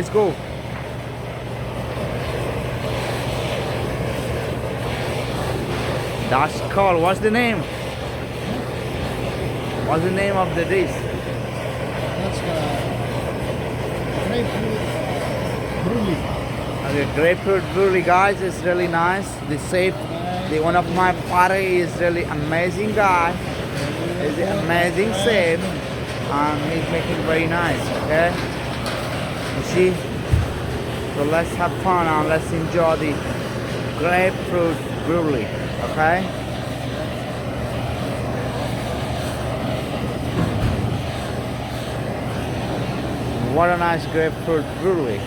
let's go. That's called, what's the name? What's the name of the dish? That's grapefruit brulee. Okay, grapefruit brulee, guys, is really nice. The chef, the one of my party is really amazing guy. He's an amazing chef, and he's making very nice. Okay, you see. So let's have fun and let's enjoy the grapefruit brulee. Okay. What a nice grapefruit brulee.